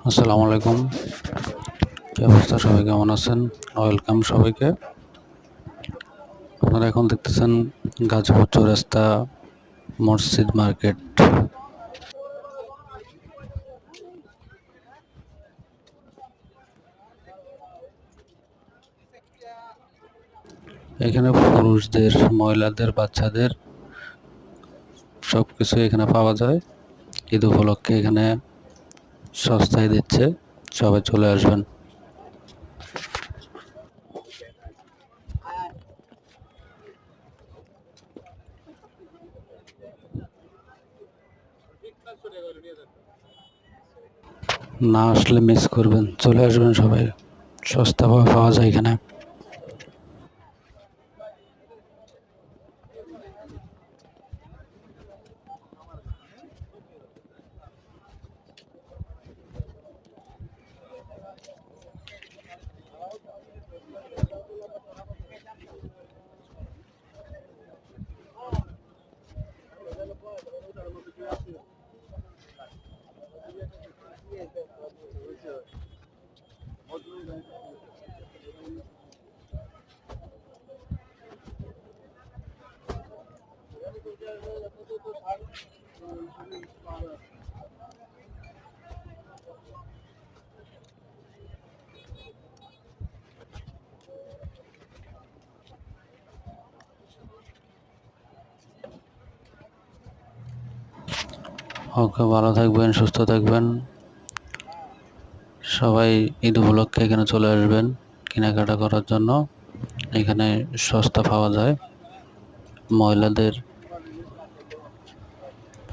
আসসালামু আলাইকুম। কি অবস্থা, সবাই কেমন আছেন? ওয়েলকাম সবাইকে। আপনারা এখন দেখতেছেন গাজীপুর চৌরাস্তা মসজিদ মার্কেট। এখানে পুরুষদের, মহিলাদের, বাচ্চাদের সব কিছু এখানে পাওয়া যায়। ঈদ উপলক্ষে এখানে সস্তায় দিচ্ছে, সবাই চলে আসবেন। না আসলে মিস করবেন, চলে আসবেন সবাই, সস্তাভাবে পাওয়া যায় এখানে। ওকে, ভালো থাকবেন, সুস্থ থাকবেন। সবাই ঈদ উপলক্ষে এখানে চলে আসবেন কেনাকাটা করার জন্য। এখানে সস্তা পাওয়া যায়। মহিলাদের,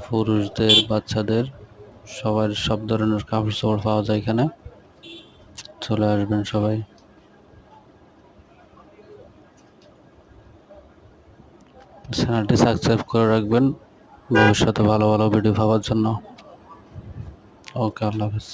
পুরুষদের, বাচ্চাদের সবার সব ধরনের কাপড় চোপড় পাওয়া যায় এখানে। চলে আসবেন সবাই। চ্যানেলটি সাবস্ক্রাইব করে রাখবেন ভবিষ্যতে ভালো ভালো ভিডিও পাওয়ার জন্য। ওকে, আল্লাহ হাফেজ।